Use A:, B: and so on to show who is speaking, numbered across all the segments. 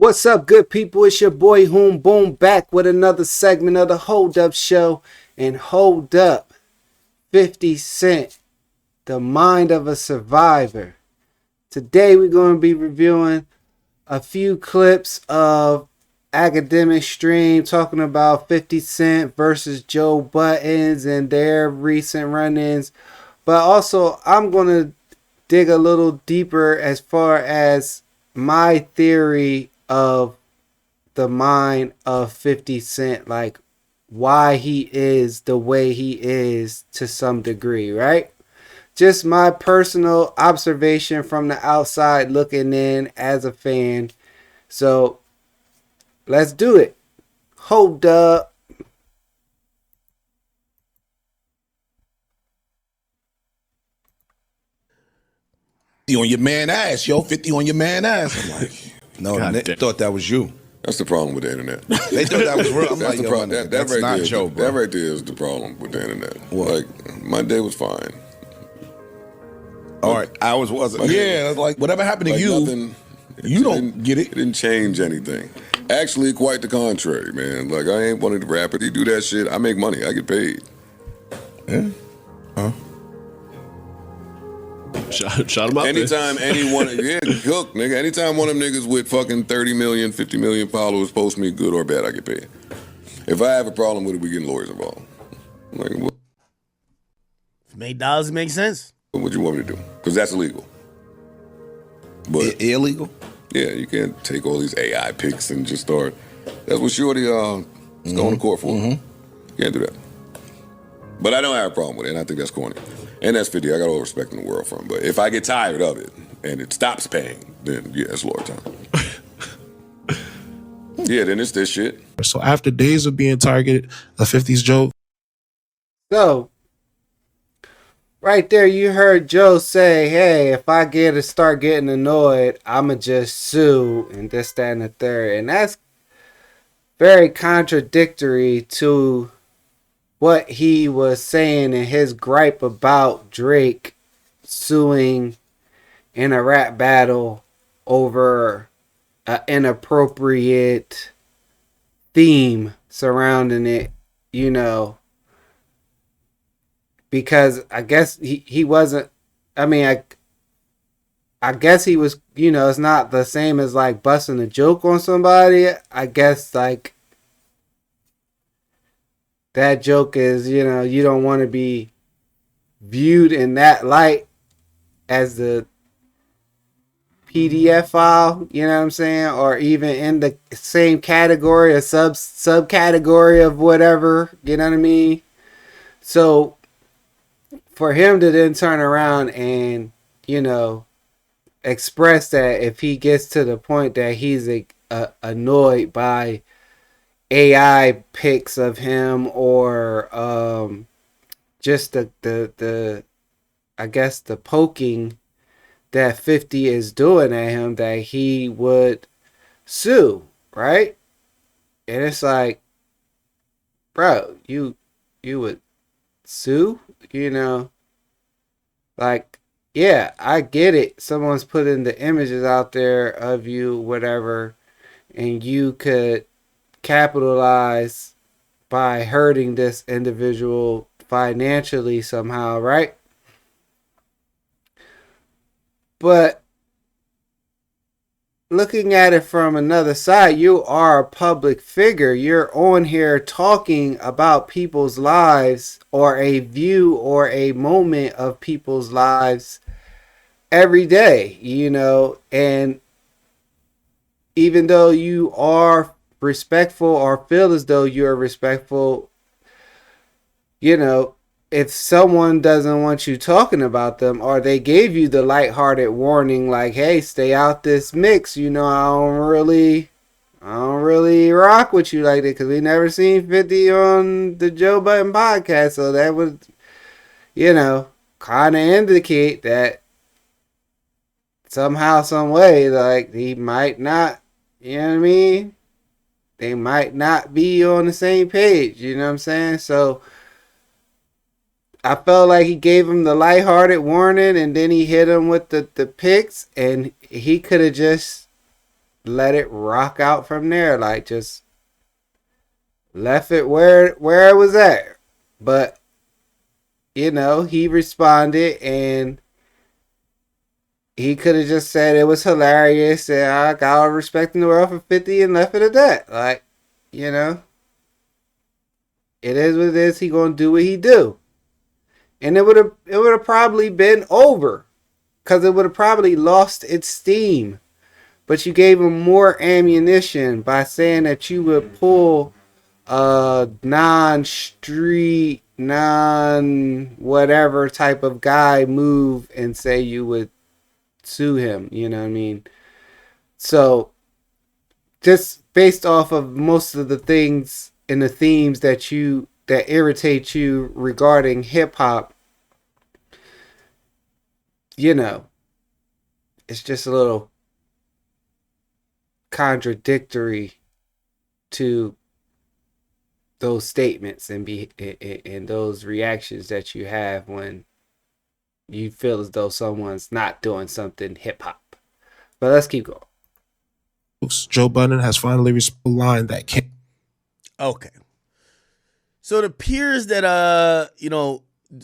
A: What's up, good people? It's your boy Hoom Boom back with another segment of the Hold Up Show. And hold up, 50 Cent, the mind of a survivor. Today we're going to be reviewing a few clips of Academic Stream talking about 50 Cent versus Joe Buttons and their recent run-ins. But also, I'm going to dig a little deeper as far as my theory of the mind of 50 Cent, like why he is the way he is to some degree, right? Just my personal observation from the outside looking in as a fan. So let's do it. Hold up.
B: On your man ass, yo, 50 on your man ass. I'm like, no, they thought that was you.
C: That's the problem with the internet.
B: They thought that was real. I'm
C: That's
B: like,
C: the
B: yo,
C: problem.
B: man,
C: That
B: that's
C: right
B: not
C: there,
B: Joe, bro.
C: That right there is the problem with the internet.
B: What?
C: Like, my day was fine.
B: All right, ours wasn't. Yeah, it's like whatever happened to
C: Like
B: you,
C: nothing,
B: you don't get
C: It
B: it.
C: didn't change anything. Actually, quite the contrary, man. Like, I ain't one of the rappers. He do that shit. I make money. I get paid.
B: Yeah. Huh?
D: Shot him out
C: Anytime
D: there.
C: anyone, yeah, cook, nigga. Anytime one of them niggas with fucking 30 million, 50 million followers post me good or bad, I get paid. If I have a problem with it, we getting lawyers involved. I'm like, what
E: Make dollars make sense.
C: would you want me to do? Because that's illegal. But
B: Illegal.
C: yeah, you can't take all these AI pics and just start. That's what Shorty is going to court for. You can't do that. But I don't have a problem with it, and I think that's corny. And that's 50. I got all the respect in the world from. But if I get tired of it and it stops paying, then yeah, it's lawyer time. Yeah, then it's this shit.
F: So after days of being targeted, a 50s joke.
A: So, right there, you heard Joe say, hey, if I start getting annoyed, I'ma just sue and this, that, and the third. And that's very contradictory to what he was saying in his gripe about Drake suing in a rap battle over an inappropriate theme surrounding it, you know, because I guess he wasn't, I mean, I guess he was, you know, it's not the same as like busting a joke on somebody. I guess like that joke is, you know, you don't want to be viewed in that light as the PDF file, you know what I'm saying? Or even in the same category or subcategory of whatever, you know what I mean? So for him to then turn around and, you know, express that if he gets to the point that he's annoyed by AI pics of him or just the I guess the poking that 50 is doing at him, that he would sue, right? And it's like, bro, you would sue, you know? Like, yeah, I get it. Someone's putting the images out there of you, whatever, and you could capitalize by hurting this individual financially somehow, right? But looking at it from another side, you are a public figure. You're on here talking about people's lives or a view or a moment of people's lives every day, you know, and even though you are respectful or feel as though you're respectful, you know, if someone doesn't want you talking about them or they gave you the lighthearted warning like, hey, stay out this mix, you know, I don't really rock with you like that because we never seen 50 on the Joe Budden podcast. So that would, you know, kind of indicate that somehow, some way, like he might not, you know what I mean? They might not be on the same page, you know what I'm saying? So I felt like he gave him the lighthearted warning and then he hit him with the picks, and he could have just let it rock out from there. Like, just left it where it was at. But, you know, he responded, and he could have just said it was hilarious and I got all respect in the world for 50 and left it at that. Like, you know, it is what it is. He gonna do what he do. And it would have probably been over. Because it would have probably lost its steam. But you gave him more ammunition by saying that you would pull a non-street, non-whatever type of guy move and say you would sue him. You know what I mean? So, just based off of most of the things and the themes that irritate you regarding hip-hop, you know, it's just a little contradictory to those statements and those reactions that you have when you feel as though someone's not doing something hip hop. But let's keep going.
F: Joe Budden has finally responded a line that came.
E: Okay. So it appears that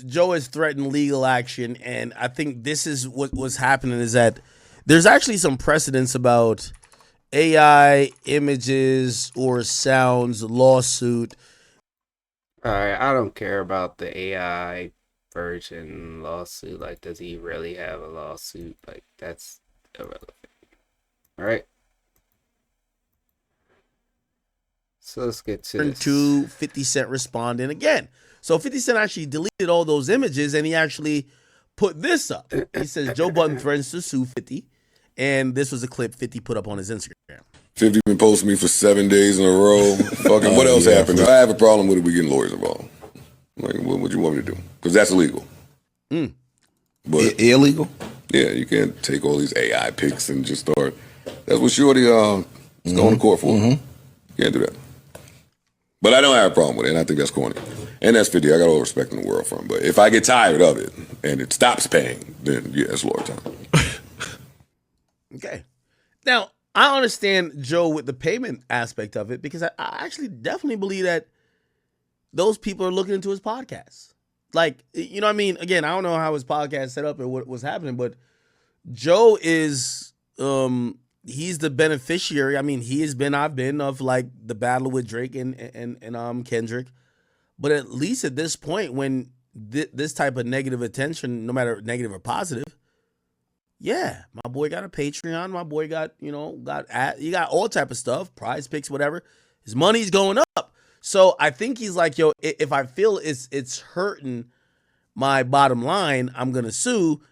E: Joe has threatened legal action, and I think this is what's happening is that there's actually some precedence about AI images or sounds lawsuit.
A: All right, I don't care about the AI version lawsuit. Like, does he really have a lawsuit? Like, that's irrelevant. All right. So let's get to this.
E: 50 Cent responding again. So 50 Cent actually deleted all those images, and he actually put this up. He says Joe Budden threatens to sue 50, and this was a clip 50 put up on his Instagram.
C: 50 been posting me for 7 days in a row. Fucking what else happened? I have a problem with it. We getting lawyers involved. Like, what you want me to do? Because that's illegal.
B: But illegal?
C: Yeah, you can't take all these AI pics and just start. That's what Shorty is going to court for. You can't do that. But I don't have a problem with it, and I think that's corny. And that's 50. I got all the respect in the world for him. But if I get tired of it and it stops paying, then yeah, it's lawyer time.
E: Okay. Now, I understand Joe with the payment aspect of it because I actually definitely believe that those people are looking into his podcast. Like, you know what I mean? Again, I don't know how his podcast set up and what was happening, but Joe is he's the beneficiary. I mean, I've been of like the battle with Drake and Kendrick. But at least at this point, when this type of negative attention, no matter negative or positive, yeah, my boy got a Patreon. My boy got you got all type of stuff, prize picks, whatever. His money's going up. So I think he's like, yo, if I feel it's hurting my bottom line, I'm gonna sue.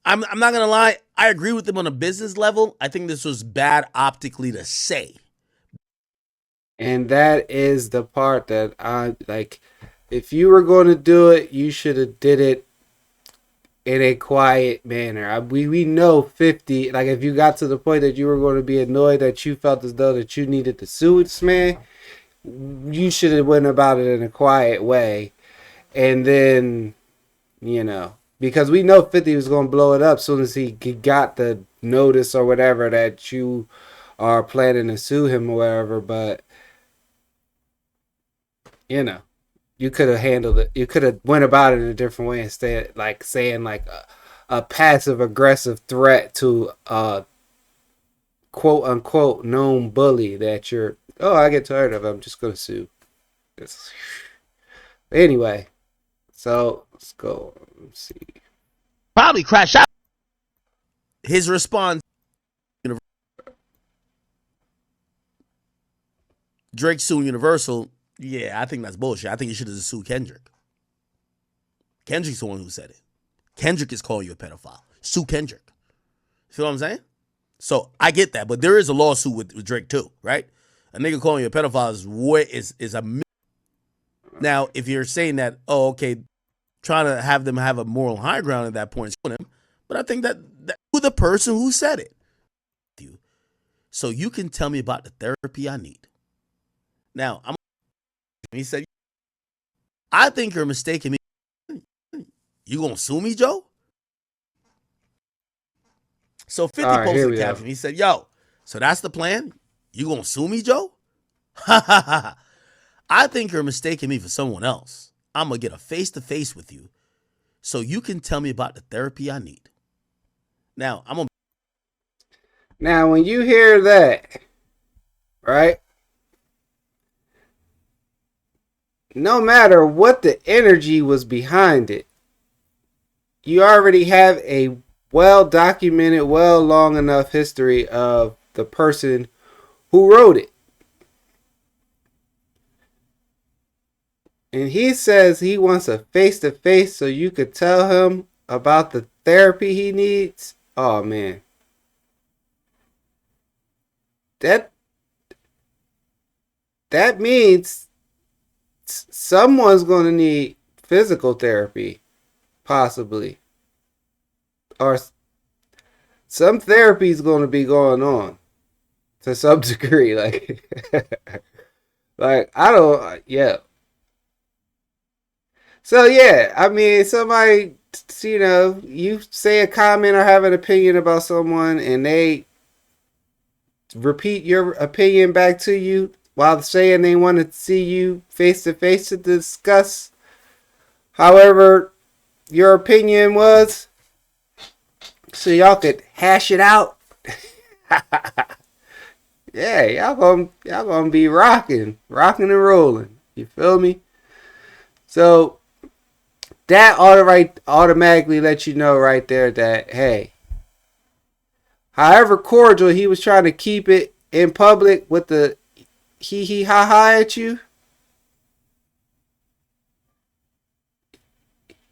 E: I'm not gonna lie. I agree with him on a business level. I think this was bad optically to say.
A: And that is the part that I like. If you were going to do it, you should have did it in a quiet manner. We know 50. Like, if you got to the point that you were going to be annoyed that you felt as though that you needed to sue this man, you should have went about it in a quiet way. And then, because we know 50 was going to blow it up as soon as he got the notice or whatever that you are planning to sue him or whatever. But you could have handled it. You could have went about it in a different way instead, like saying like a passive aggressive threat to a quote unquote known bully that I get tired of. I'm just gonna sue. Anyway, so let's go. Let's see.
E: Probably crash out. His response. Drake suing Universal. Yeah, I think that's bullshit. I think you should have sued Kendrick. Kendrick's the one who said it. Kendrick is calling you a pedophile. Sue Kendrick. Feel what I'm saying? So I get that, but there is a lawsuit with Drake too, right? A nigga calling you a pedophile is a. Now, if you're saying that, trying to have them have a moral high ground at that point, but I think that the person who said it, so you can tell me about the therapy I need. Now, he said, I think you're mistaking me. You gonna sue me, Joe? So 50 posted a caption. He said, yo, So that's the plan? You gonna sue me, Joe? Ha ha ha. I think you're mistaking me for someone else. I'm gonna get a face-to-face with you so you can tell me about the therapy I need. Now,
A: Now, when you hear that, right? No matter what the energy was behind it, you already have a well-documented, long enough history of the person who wrote it. And he says he wants a face-to-face so you could tell him about the therapy he needs. Oh, man. That means someone's going to need physical therapy, possibly. Or some therapy is going to be going on to some degree. Like I don't, yeah. So, yeah, I mean, somebody, you say a comment or have an opinion about someone and they repeat your opinion back to you while saying they want to see you face to face to discuss however your opinion was so y'all could hash it out. Yeah, y'all gonna be rocking and rolling. You feel me? So that automatically lets you know right there that, hey, however cordial he was trying to keep it in public with the hee ha ha at you,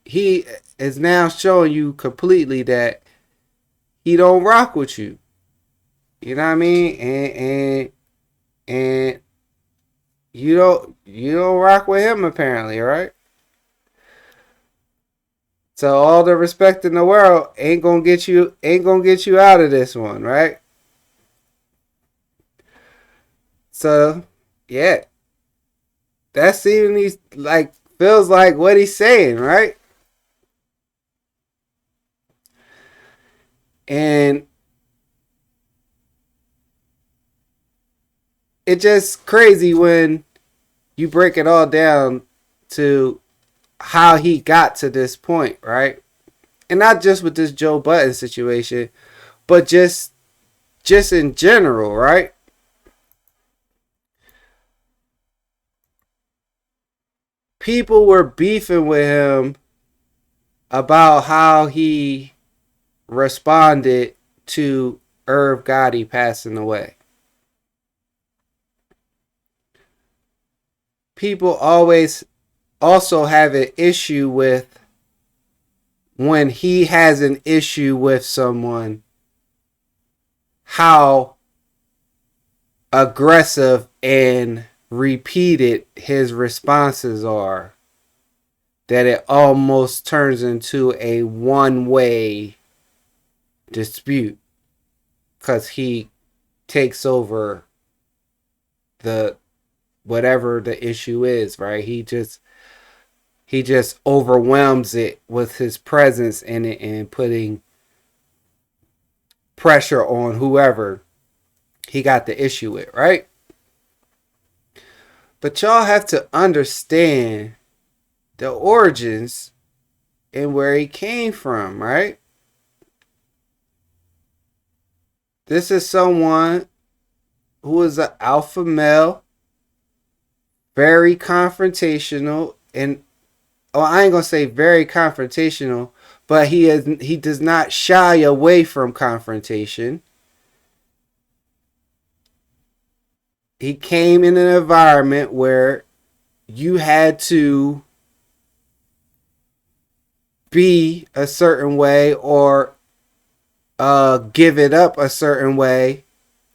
A: he is now showing you completely that he don't rock with you. You know what I mean? And you don't rock with him apparently, right? So all the respect in the world ain't gonna get you out of this one, right? So yeah, that seemingly feels like what he's saying, right? And it's just crazy when you break it all down to how he got to this point, right? And not just with this Joe Budden situation, but just in general, right? People were beefing with him about how he responded to Irv Gotti passing away. People always also have an issue with when he has an issue with someone, how aggressive and repeated his responses are, that it almost turns into a one-way dispute because he takes over the whatever the issue is, right? He just overwhelms it with his presence in it and putting pressure on whoever he got the issue with, right? But y'all have to understand the origins and where he came from, right? This is someone who is an alpha male, very confrontational, and I ain't gonna say very confrontational, but he does not shy away from confrontation. He came in an environment where you had to be a certain way or give it up a certain way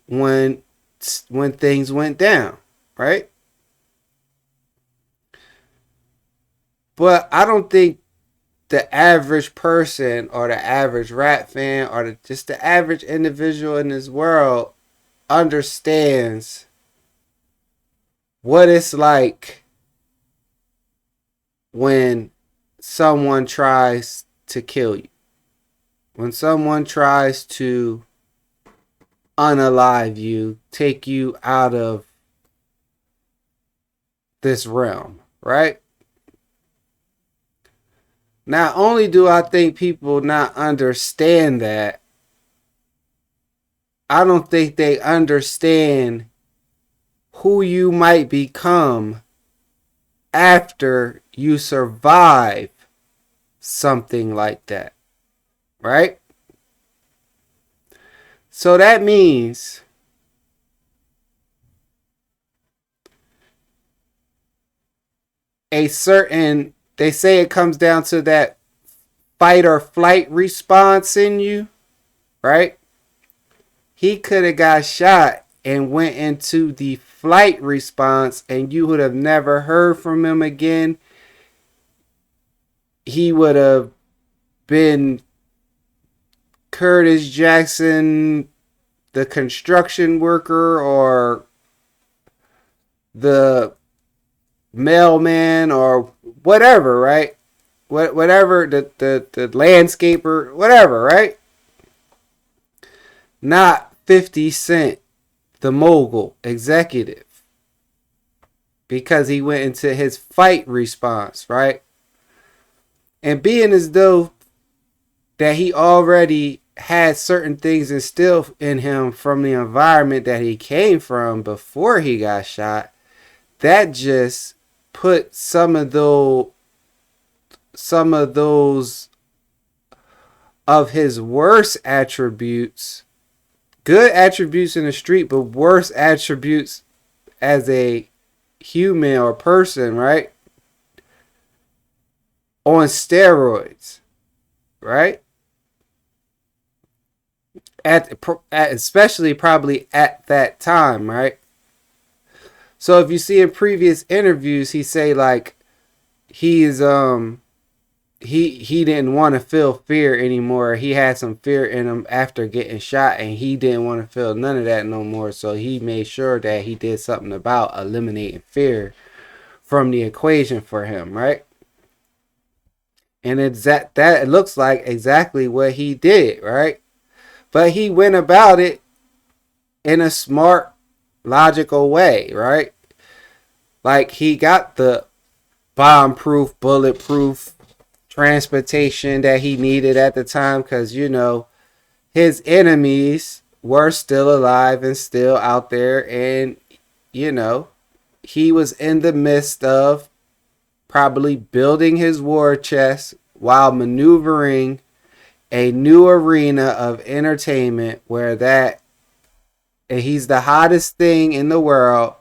A: when things went down, right? But I don't think the average person or the average rap fan or just the average individual in this world understands what it's like when someone tries to kill you. When someone tries to unalive you, take you out of this realm, right? Not only do I think people not understand that, I don't think they understand who you might become after you survive something like that, right? So that means a certain, they say it comes down to that fight or flight response in you, right? He could have got shot and went into the flight response, and you would have never heard from him again. He would have been Curtis Jackson, the construction worker, or the mailman, or whatever, right? Whatever, the landscaper, whatever, right? Not 50 Cent, the mogul executive, because he went into his fight response, right? And being as though that he already had certain things instilled in him from the environment that he came from before he got shot, that just put some of those of his worst attributes, good attributes in the street, but worst attributes as a human or person, right? On steroids, right? Especially probably at that time, right? So if you see in previous interviews, he say like he's he didn't want to feel fear anymore. He had some fear in him after getting shot, and he didn't want to feel none of that no more. So he made sure that he did something about eliminating fear from the equation for him, right? And that it looks like exactly what he did, right? But he went about it in a smart, logical way, right? Like he got the bomb-proof, bulletproof transportation that he needed at the time, because, you know, his enemies were still alive and still out there. And, you know, he was in the midst of probably building his war chest while maneuvering a new arena of entertainment where that, and he's the hottest thing in the world.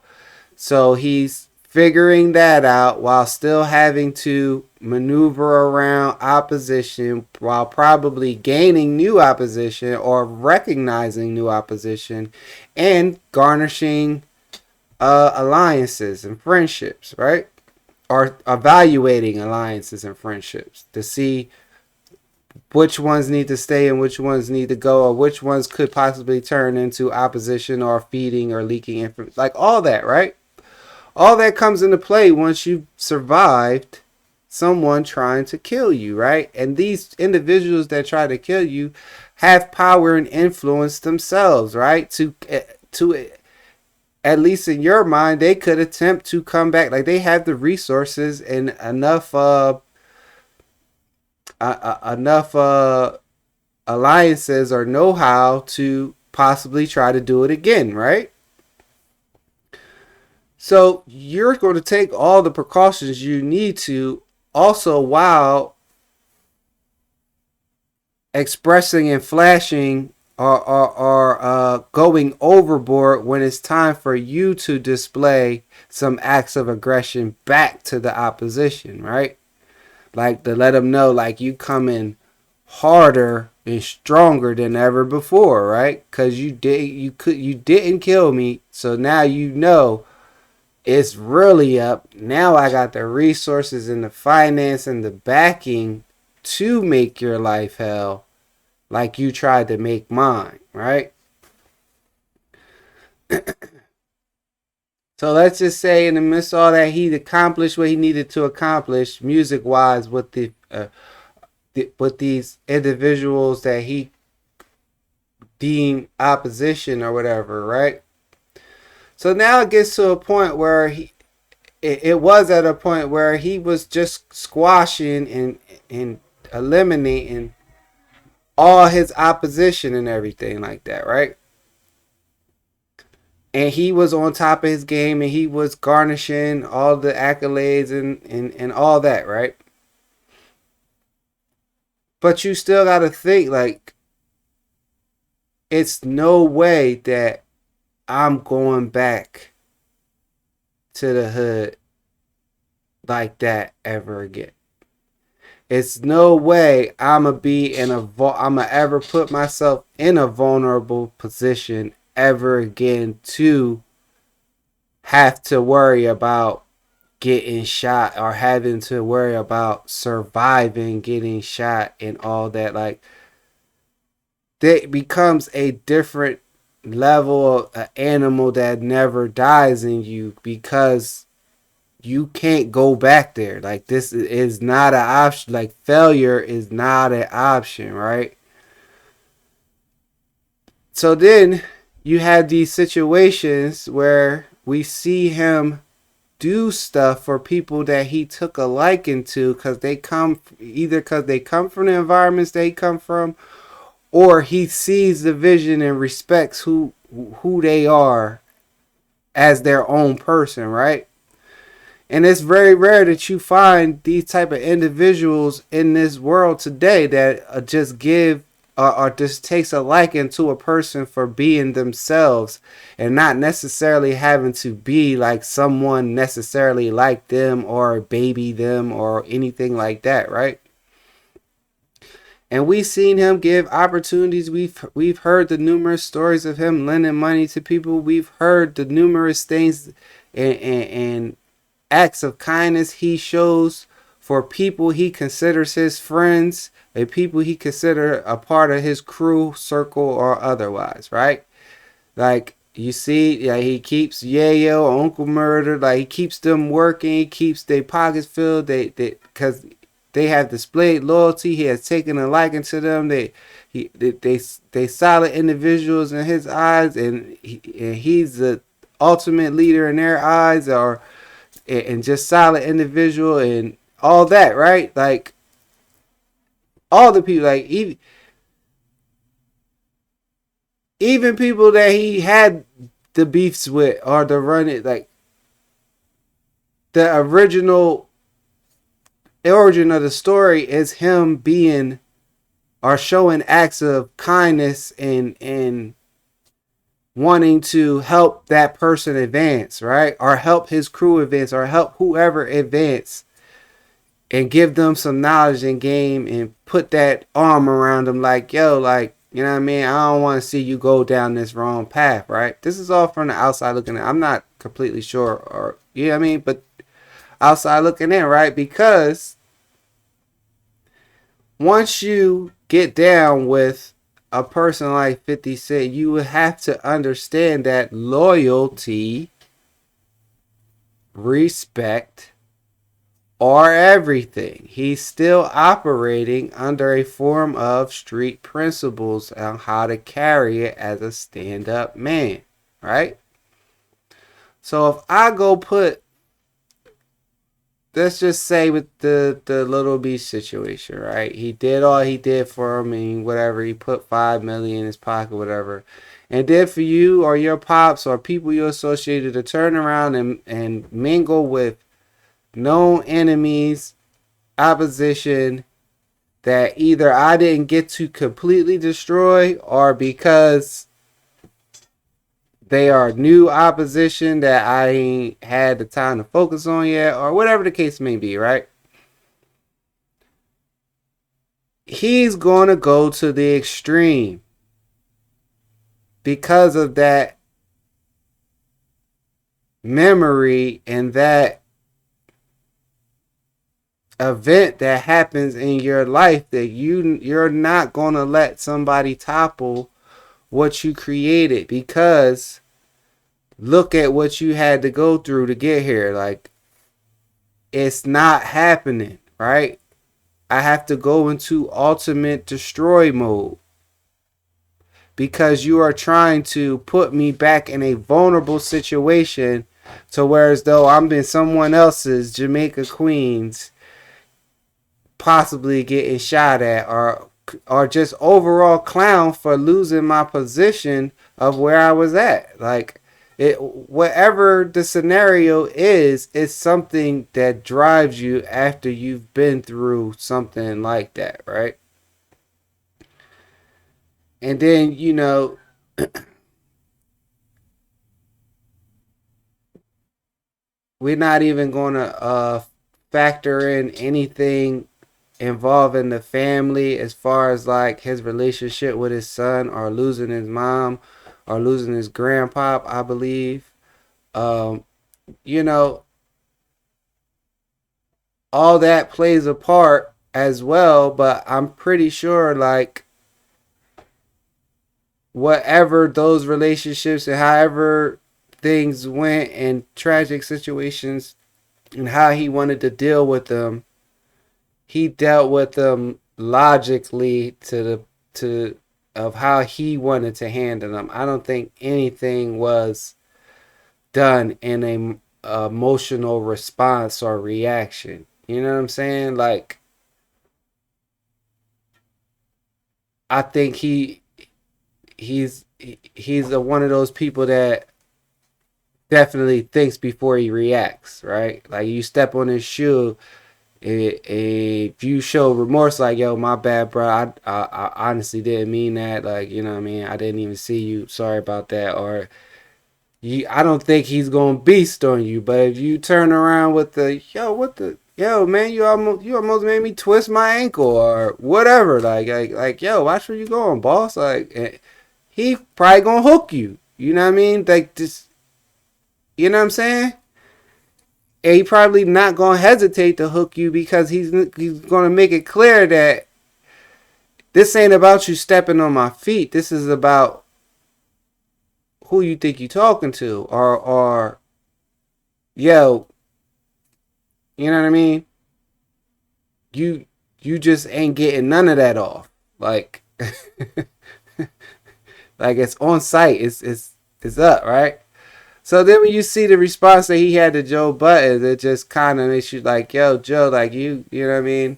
A: So he's figuring that out while still having to maneuver around opposition, while probably gaining new opposition or recognizing new opposition and garnishing alliances and friendships, right? Or evaluating alliances and friendships to see which ones need to stay and which ones need to go, or which ones could possibly turn into opposition or feeding or leaking information, like all that, right? All that comes into play once you've survived someone trying to kill you, right? And these individuals that try to kill you have power and influence themselves, right? To at least in your mind, they could attempt to come back. Like they have the resources and enough alliances or know-how to possibly try to do it again, right? So you're going to take all the precautions you need to, also while expressing and flashing or going overboard when it's time for you to display some acts of aggression back to the opposition, right? Like to let them know, like, you coming harder and stronger than ever before, right? Because you didn't kill me, so now you know it's really up. Now I got the resources and the finance and the backing to make your life hell like you tried to make mine, right? So let's just say in the midst of all that, he accomplished what he needed to accomplish music-wise with these individuals that he deem opposition or whatever, right? So now it gets to a point where it was at a point where he was just squashing and eliminating all his opposition and everything like that, right? And he was on top of his game and he was garnishing all the accolades and all that, right? But you still got to think, like, it's no way that I'm going back to the hood like that ever again. It's no way I'ma ever put myself in a vulnerable position ever again to have to worry about getting shot or having to worry about surviving getting shot and all that. Like, that becomes a different level of animal that never dies in you, because you can't go back there. Like, this is not an option. Like, failure is not an option, right? So then you have these situations where we see him do stuff for people that he took a liking to, because they come from the environments they come from, or he sees the vision and respects who they are as their own person, right? And it's very rare that you find these type of individuals in this world today that just give or just takes a liking to a person for being themselves and not necessarily having to be like someone necessarily like them or baby them or anything like that, right? And we've seen him give opportunities. We've heard the numerous stories of him lending money to people. We've heard the numerous things and acts of kindness he shows for people he considers his friends and people he consider a part of his crew, circle, or otherwise, right? Like, you see, yeah, he keeps Yayo, Uncle Murder, like, he keeps them working, he keeps their pockets filled, because they have displayed loyalty. He has taken a liking to them. They solid individuals in his eyes, and he's the ultimate leader in their eyes, and just solid individual and all that, right? Like, all the people, like, even people that he had the beefs with or the running, like, the original origin of the story is him being or showing acts of kindness and wanting to help that person advance, right? Or help his crew advance, or help whoever advance, and give them some knowledge and game and put that arm around them, like, yo, like, you know what I mean? I don't want to see you go down this wrong path, right? This is all from the outside looking in. I'm not completely sure, or, you know what I mean? But outside looking in, right? Because once you get down with a person like 50 Cent, you would have to understand that loyalty, respect, are everything. He's still operating under a form of street principles on how to carry it as a stand-up man, right? So if I go put, let's just say with the Little Beach situation, right? He did all he did for him and whatever. He put $5 million in his pocket, whatever. And did for you or your pops or people you associated to turn around and mingle with known enemies, opposition that either I didn't get to completely destroy, or because they are new opposition that I ain't had the time to focus on yet, or whatever the case may be, right? He's going to go to the extreme because of that memory and that event that happens in your life, that you're not going to let somebody topple what you created, because look at what you had to go through to get here. Like, it's not happening, right? I have to go into ultimate destroy mode because you are trying to put me back in a vulnerable situation to where as though I'm in someone else's Jamaica Queens possibly getting shot at, or just overall clown for losing my position of where I was at. Like, whatever the scenario is, it's something that drives you after you've been through something like that, right? And then, you know, we're not even going to factor in anything involving the family as far as like his relationship with his son, or losing his mom, or losing his grandpop, I believe. You know, all that plays a part as well, but I'm pretty sure like whatever those relationships and however things went and tragic situations and how he wanted to deal with them, he dealt with them logically to of how he wanted to handle them. I don't think anything was done in a emotional response or reaction. You know what I'm saying? Like, I think he's one of those people that definitely thinks before he reacts, right? Like, you step on his shoe, if you show remorse, like, yo, my bad, bro, I honestly didn't mean that, like, you know what I mean, I didn't even see you, sorry about that, or I don't think he's gonna beast on you. But if you turn around with the yo man, you almost made me twist my ankle or whatever, like yo, watch where you going, boss. Like, he probably gonna hook you. You know what I mean? Like, just, you know what I'm saying? And he probably not gonna hesitate to hook you, because he's gonna make it clear that this ain't about you stepping on my feet. This is about who you think you talking to, or yo, you know what I mean? You just ain't getting none of that off. Like, like, it's on site. It's up, right? So then when you see the response that he had to Joe Budden, it just kind of makes you like, yo, Joe, like, you know what I mean?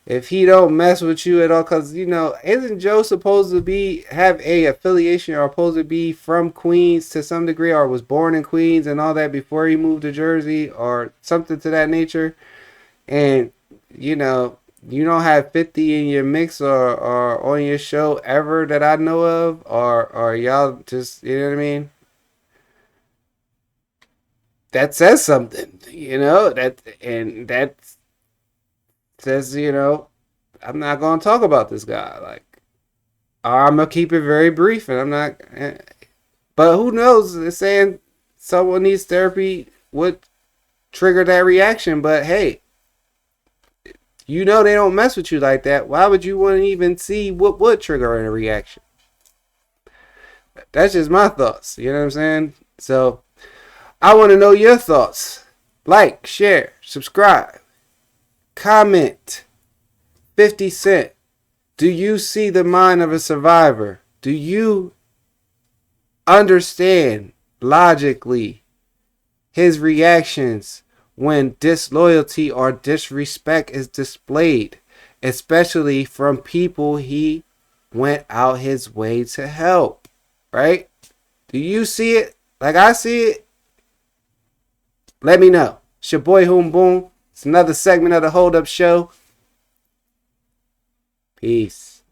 A: If he don't mess with you at all, because, you know, isn't Joe supposed to have a affiliation, or supposed to be from Queens to some degree, or was born in Queens and all that before he moved to Jersey or something to that nature? And, you know, you don't have 50 in your mix or on your show ever that I know of, or y'all just, you know what I mean? That says something, you know, that says, you know, I'm not going to talk about this guy. Like, I'm going to keep it very brief, and I'm not. But who knows? They're saying someone needs therapy would trigger that reaction. But hey, you know they don't mess with you like that. Why would you want to even see what would trigger a reaction? That's just my thoughts. You know what I'm saying? So I want to know your thoughts. Like, share, subscribe, comment. 50 Cent, do you see the mind of a survivor? Do you understand logically his reactions when disloyalty or disrespect is displayed, especially from people he went out his way to help, right? Do you see it like I see it? Let me know. It's your boy Hoom Boom. It's another segment of the Hold Up Show. Peace.